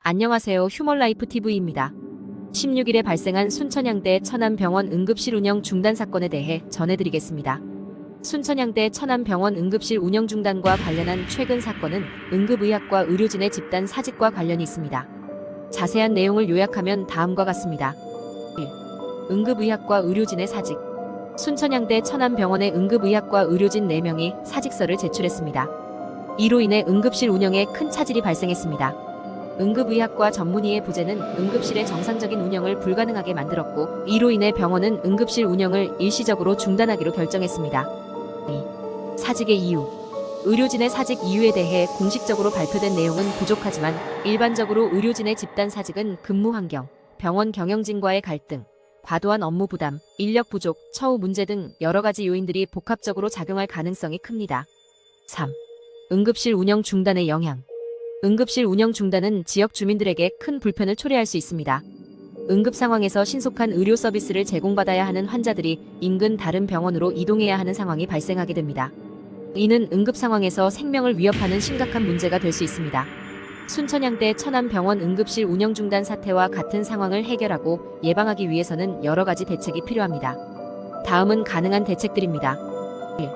안녕하세요. 휴먼라이프 TV입니다. 16일에 발생한 순천향대 천안병원 응급실 운영 중단 사건에 대해 전해드리겠습니다. 순천향대 천안병원 응급실 운영 중단과 관련한 최근 사건은 응급의학과 의료진의 집단 사직과 관련이 있습니다. 자세한 내용을 요약하면 다음과 같습니다. 1. 응급의학과 의료진의 사직. 순천향대 천안병원의 응급의학과 의료진 4명이 사직서를 제출했습니다. 이로 인해 응급실 운영에 큰 차질이 발생했습니다. 응급의학과 전문의의 부재는 응급실의 정상적인 운영을 불가능하게 만들었고, 이로 인해 병원은 응급실 운영을 일시적으로 중단하기로 결정했습니다. 2. 사직의 이유. 의료진의 사직 이유에 대해 공식적으로 발표된 내용은 부족하지만 일반적으로 의료진의 집단 사직은 근무 환경, 병원 경영진과의 갈등, 과도한 업무 부담, 인력 부족, 처우 문제 등 여러 가지 요인들이 복합적으로 작용할 가능성이 큽니다. 3. 응급실 운영 중단의 영향. 응급실 운영 중단은 지역 주민들에게 큰 불편을 초래할 수 있습니다. 응급 상황에서 신속한 의료 서비스를 제공받아야 하는 환자들이 인근 다른 병원으로 이동해야 하는 상황이 발생하게 됩니다. 이는 응급 상황에서 생명을 위협하는 심각한 문제가 될 수 있습니다. 순천향대 천안병원 응급실 운영 중단 사태와 같은 상황을 해결하고 예방하기 위해서는 여러 가지 대책이 필요합니다. 다음은 가능한 대책들입니다. 1.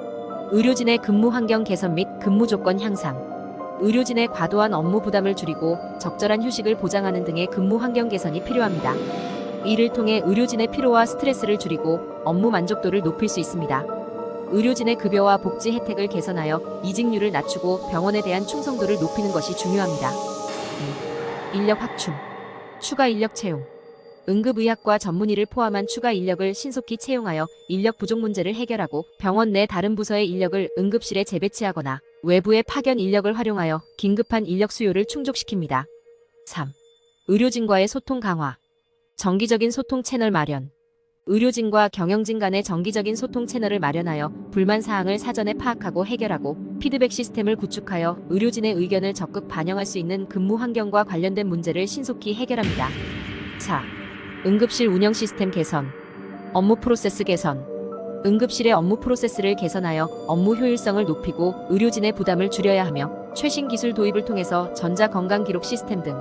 의료진의 근무 환경 개선 및 근무 조건 향상. 의료진의 과도한 업무 부담을 줄이고 적절한 휴식을 보장하는 등의 근무 환경 개선이 필요합니다. 이를 통해 의료진의 피로와 스트레스를 줄이고 업무 만족도를 높일 수 있습니다. 의료진의 급여와 복지 혜택을 개선하여 이직률을 낮추고 병원에 대한 충성도를 높이는 것이 중요합니다. 2. 인력 확충. 추가 인력 채용. 응급의학과 전문의를 포함한 추가 인력을 신속히 채용하여 인력 부족 문제를 해결하고 병원 내 다른 부서의 인력을 응급실에 재배치하거나 외부의 파견 인력을 활용하여 긴급한 인력 수요를 충족시킵니다. 3. 의료진과의 소통 강화. 정기적인 소통 채널 마련. 의료진과 경영진 간의 정기적인 소통 채널을 마련하여 불만 사항을 사전에 파악하고 해결하고 피드백 시스템을 구축하여 의료진의 의견을 적극 반영할 수 있는 근무 환경과 관련된 문제를 신속히 해결합니다. 4. 응급실 운영 시스템 개선. 업무 프로세스 개선. 응급실의 업무 프로세스를 개선하여 업무 효율성을 높이고 의료진의 부담을 줄여야 하며 최신 기술 도입을 통해서 전자건강기록 시스템 등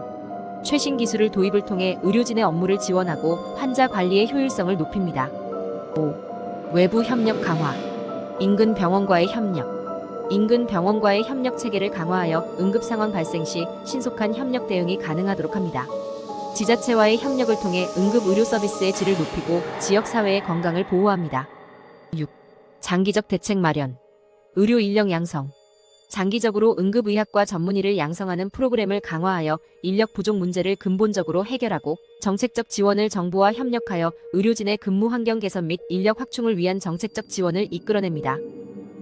최신 기술을 도입을 통해 의료진의 업무를 지원하고 환자 관리의 효율성을 높입니다. 5. 외부 협력 강화. 인근 병원과의 협력. 인근 병원과의 협력 체계를 강화하여 응급 상황 발생 시 신속한 협력 대응이 가능하도록 합니다. 지자체와의 협력을 통해 응급 의료 서비스의 질을 높이고 지역사회의 건강을 보호합니다. 6. 장기적 대책 마련. 의료 인력 양성. 장기적으로 응급의학과 전문의를 양성하는 프로그램을 강화하여 인력 부족 문제를 근본적으로 해결하고 정책적 지원을 정부와 협력하여 의료진의 근무 환경 개선 및 인력 확충을 위한 정책적 지원을 이끌어냅니다.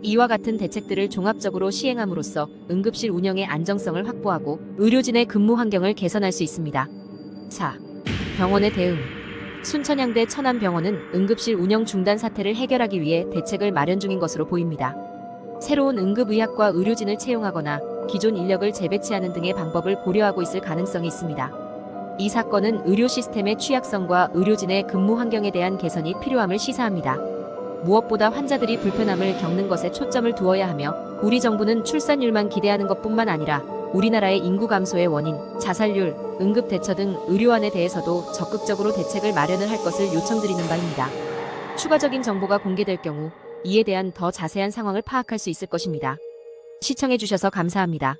이와 같은 대책들을 종합적으로 시행함으로써 응급실 운영의 안정성을 확보하고 의료진의 근무 환경을 개선할 수 있습니다. 4. 병원의 대응. 순천향대 천안병원은 응급실 운영 중단 사태를 해결하기 위해 대책을 마련 중인 것으로 보입니다. 새로운 응급의학과 의료진을 채용하거나 기존 인력을 재배치하는 등의 방법을 고려하고 있을 가능성이 있습니다. 이 사건은 의료 시스템의 취약성과 의료진의 근무 환경에 대한 개선이 필요함을 시사합니다. 무엇보다 환자들이 불편함을 겪는 것에 초점을 두어야 하며 우리 정부는 출산율만 기대하는 것뿐만 아니라 우리나라의 인구 감소의 원인, 자살률, 응급대처 등 의료안에 대해서도 적극적으로 대책을 마련을 할 것을 요청드리는 바입니다. 추가적인 정보가 공개될 경우 이에 대한 더 자세한 상황을 파악할 수 있을 것입니다. 시청해주셔서 감사합니다.